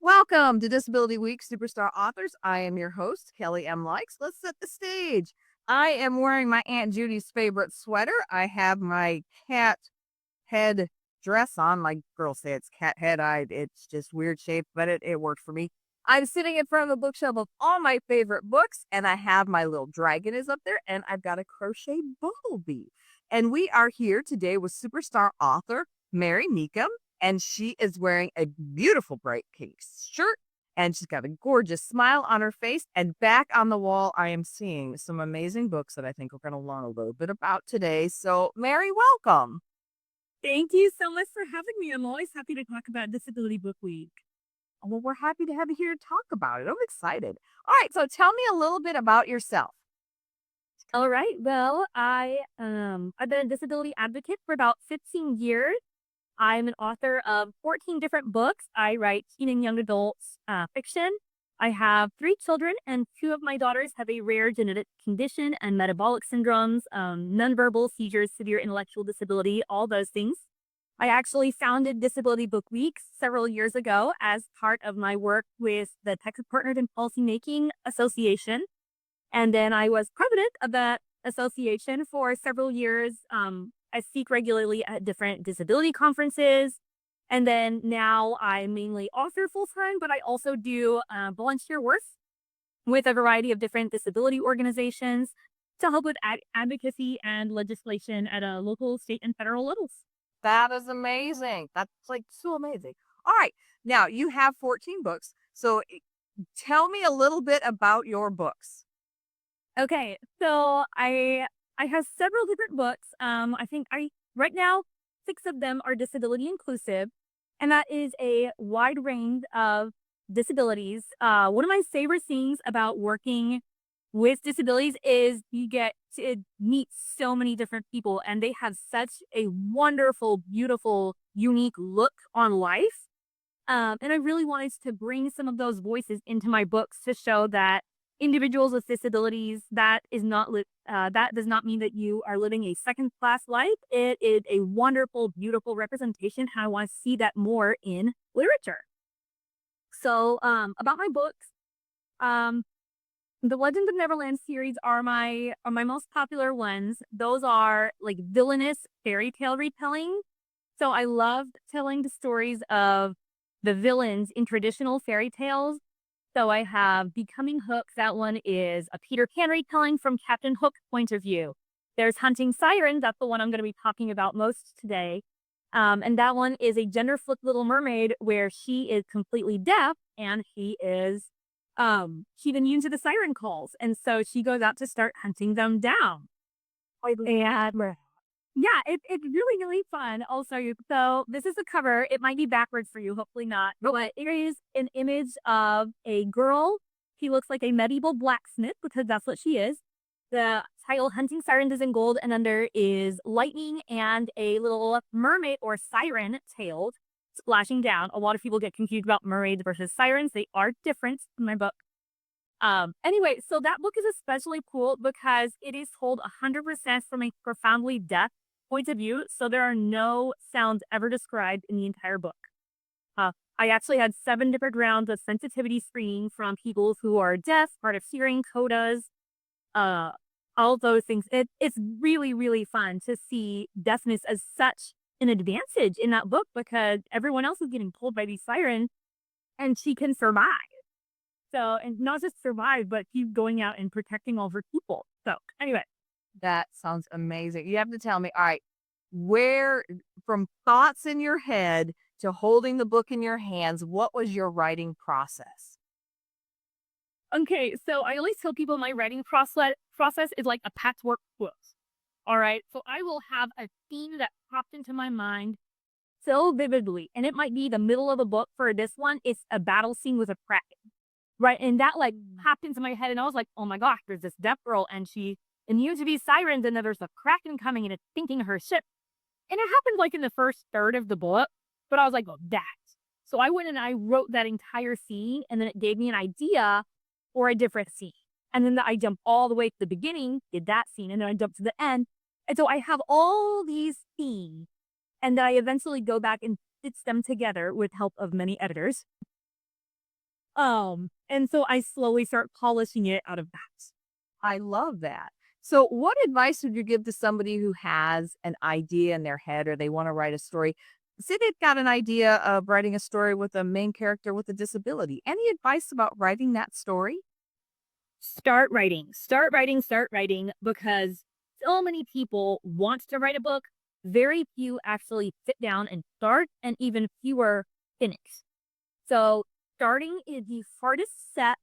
Welcome to Disability Week Superstar Authors. I am your host, Kelly M. Likes. Let's set the stage. I am wearing my Aunt Judy's favorite sweater. I have my cat head dress on. My girls say it's cat head. It's just weird shape, but it worked for me. I'm sitting in front of the bookshelf of all my favorite books, and I have my little dragon is up there, and I've got a crochet bumblebee. And we are here today with superstar author Mary Mecham, and she is wearing a beautiful bright pink shirt, and she's got a gorgeous smile on her face. And back on the wall, I am seeing some amazing books that I think we're going to learn a little bit about today. So, Mary, welcome. Thank you so much for having me. I'm always happy to talk about Disability Book Week. Well, we're happy to have you here to talk about it. I'm excited. All right, so tell me a little bit about yourself. All right. Well, I've been a disability advocate for about 15 years. I'm an author of 14 different books. I write teen and young adults fiction. I have 3 children, and 2 of my daughters have a rare genetic condition and metabolic syndromes, nonverbal seizures, severe intellectual disability, all those things. I actually founded Disability Book Week several years ago as part of my work with the Texas Partnered in Policymaking Association. And then I was president of that association for several years. I speak regularly at different disability conferences. And then now I mainly author full time, but I also do volunteer work with a variety of different disability organizations to help with advocacy and legislation at a local, state, and federal levels. That is amazing. That's like so amazing. All right, now you have 14 books. So tell me a little bit about your books. Okay, so I have several different books. I think I right now 6 of them are disability inclusive, and that is a wide range of disabilities. One of my favorite things about working with disabilities is you get to meet so many different people, and they have such a wonderful, beautiful, unique look on life. And I really wanted to bring some of those voices into my books to show that individuals with disabilities, that does not mean that you are living a second class life. It is a wonderful, beautiful representation. How I want to see that more in literature. So, about my books, um, the Legends of Neverland series are my most popular ones. Those are like villainous fairy tale retelling. So I loved telling the stories of the villains in traditional fairy tales. So I have Becoming Hook. That one is a Peter Pan retelling from Captain Hook's point of view. There's Hunting Sirens. That's the one I'm going to be talking about most today. And that one is a gender flipped Little Mermaid where she is completely deaf and she's immune to the siren calls. And so she goes out to start hunting them down. And yeah, it's really, really fun. Also, so this is the cover. It might be backwards for you, hopefully not. But it is an image of a girl. She looks like a medieval blacksmith because that's what she is. The title Hunting Sirens is in gold, and under is lightning and a little mermaid or siren tailed splashing down. A lot of people get confused about mermaids versus sirens. They are different in my book. Anyway, so that book is especially cool because it is told 100% from a profoundly deaf point of view. So there are no sounds ever described in the entire book. I actually had 7 different rounds of sensitivity screening from people who are deaf, hard of hearing, codas, all those things. It's really, really fun to see deafness as such an advantage in that book because everyone else is getting pulled by these sirens and she can survive. So, and not just survive, but keep going out and protecting all of her people. So, anyway. That sounds amazing. You have to tell me, all right, where from thoughts in your head to holding the book in your hands, what was your writing process? Okay, so I always tell people my writing process is like a patchwork quilt. All right, so I will have a theme that popped into my mind so vividly, and it might be the middle of a book. For this one, it's a battle scene with a kraken, right? And that like popped into my head, and I was like, oh my gosh, there's this deaf girl, and she immune to these sirens, and then there's a kraken coming and it's sinking her ship. And it happened like in the first third of the book, but I was like, oh, that. So I went and I wrote that entire scene, and then it gave me an idea for a different scene. And then I jumped all the way to the beginning, did that scene, and then I jumped to the end. And so I have all these scenes, and then I eventually go back and stitch them together with help of many editors. And so I slowly start polishing it out of that. I love that. So, what advice would you give to somebody who has an idea in their head or they want to write a story? Say they've got an idea of writing a story with a main character with a disability. Any advice about writing that story? Start writing because so many people want to write a book. Very few actually sit down and start, and even fewer finish. So, starting is the hardest step.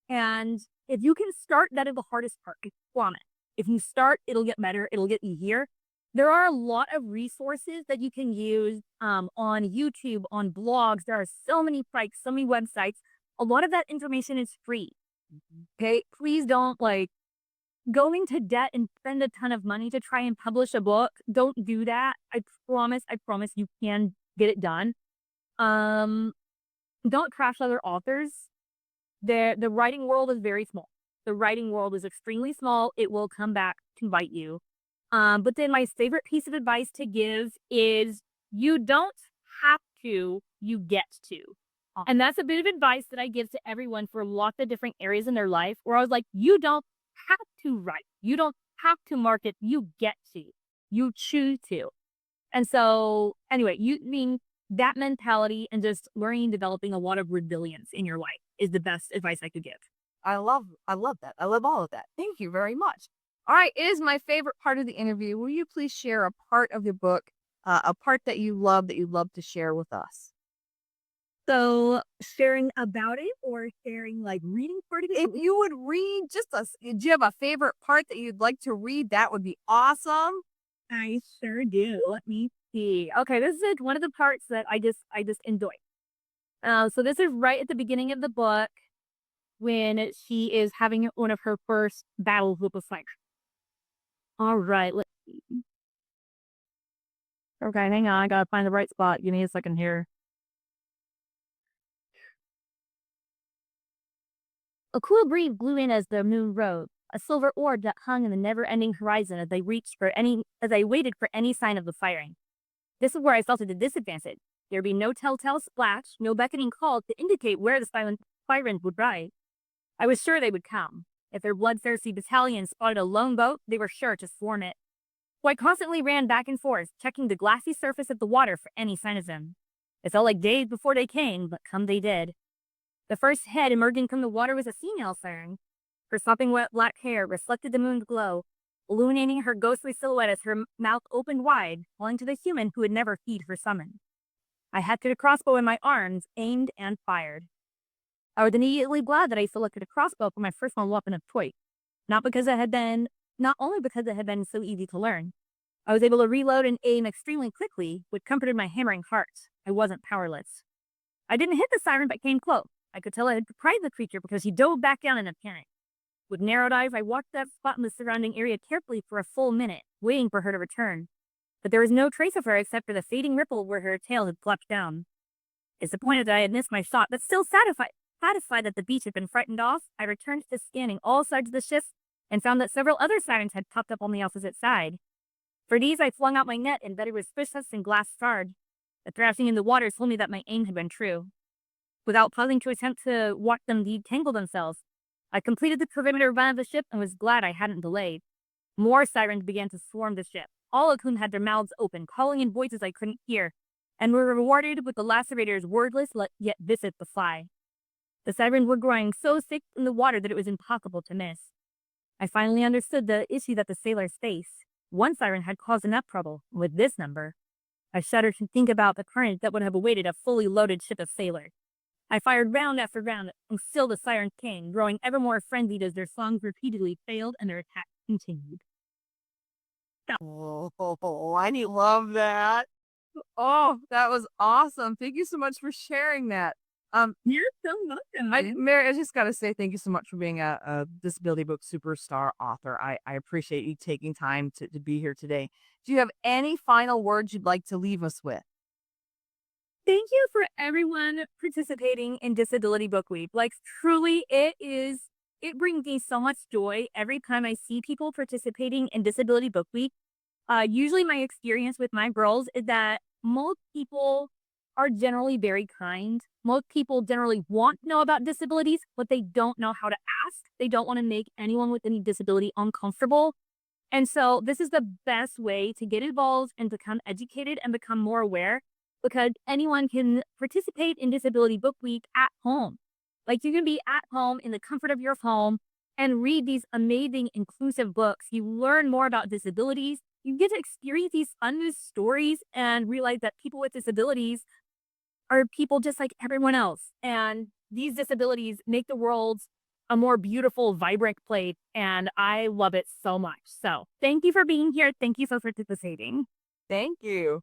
And if you can start, that is the hardest part. I promise. If you start, it'll get better. It'll get easier. There are a lot of resources that you can use on YouTube, on blogs. There are so many sites, so many websites. A lot of that information is free. Okay, please don't like go into debt and spend a ton of money to try and publish a book. Don't do that. I promise you can get it done. Um, don't trash other authors. The writing world is very small. The writing world is extremely small. It will come back to bite you. But then my favorite piece of advice to give is you don't have to, you get to. And that's a bit of advice that I give to everyone for lots of different areas in their life where I was like, you don't have to write. You don't have to market. You get to. You choose to. And so anyway, you mean that mentality and just learning and developing a lot of resilience in your life is the best advice I could give. I love that. I love all of that. Thank you very much. All right, it is my favorite part of the interview. Will you please share a part of the book, a part that you love that you'd love to share with us? So sharing about it or sharing like reading part of it? If you would read do you have a favorite part that you'd like to read? That would be awesome. I sure do. Let me see. Okay, this is one of the parts that I just enjoy. So this is right at the beginning of the book when she is having one of her first battles with the fire. All right, let's see. Okay, hang on. I gotta find the right spot. Give me a second here. A cool breeze blew in as the moon rose, a silver orb that hung in the never-ending horizon as I waited for any sign of the firing. This is where I felt at a disadvantage. There'd be no telltale splash, no beckoning call to indicate where the silent sirens would ride. I was sure they would come. If their bloodthirsty battalion spotted a lone boat, they were sure to swarm it. So I constantly ran back and forth, checking the glassy surface of the water for any sign of them. It felt like days before they came, but come they did. The first head emerging from the water was a female siren. Her sopping wet black hair reflected the moon's glow, illuminating her ghostly silhouette as her mouth opened wide, calling to the human who had never heed her summons. I hefted a crossbow in my arms, aimed, and fired. I was immediately glad that I selected a crossbow for my personal weapon of choice, not only because it had been so easy to learn. I was able to reload and aim extremely quickly, which comforted my hammering heart. I wasn't powerless. I didn't hit the siren, but came close. I could tell I had surprised the creature because he dove back down in a panic. With narrowed eyes, I watched that spot in the surrounding area carefully for a full minute, waiting for her to return. But there was no trace of her except for the fading ripple where her tail had flopped down. Disappointed that I had missed my shot, but still satisfied that the beach had been frightened off, I returned to scanning all sides of the ship and found that several other sirens had popped up on the opposite side. For these, I flung out my net embedded with fishless and glass shard. The thrashing in the water told me that my aim had been true. Without pausing to attempt to watch them detangle themselves, I completed the perimeter run of the ship and was glad I hadn't delayed. More sirens began to swarm the ship, all of whom had their mouths open, calling in voices I couldn't hear, and were rewarded with the lacerator's wordless yet vicious reply. The sirens were growing so thick in the water that it was impossible to miss. I finally understood the issue that the sailors faced. One siren had caused enough trouble with this number. I shuddered to think about the carnage that would have awaited a fully loaded ship of sailors. I fired round after round, and still the sirens came, growing ever more frenzied as their songs repeatedly failed and their attacks continued. Oh, I love that. Oh, that was awesome. Thank you so much for sharing that. You're so welcome. Mary, I just got to say thank you so much for being a disability book superstar author. I appreciate you taking time to be here today. Do you have any final words you'd like to leave us with? Thank you for everyone participating in Disability Book Week. Like, truly, it brings me so much joy every time I see people participating in Disability Book Week. Usually my experience with my girls is that most people are generally very kind. Most people generally want to know about disabilities, but they don't know how to ask. They don't want to make anyone with any disability uncomfortable. And so this is the best way to get involved and become educated and become more aware, because anyone can participate in Disability Book Week at home. Like, you can be at home in the comfort of your home and read these amazing inclusive books. You learn more about disabilities. You get to experience these fun new stories and realize that people with disabilities are people just like everyone else. And these disabilities make the world a more beautiful, vibrant place. And I love it so much. So thank you for being here. Thank you so for participating. Thank you.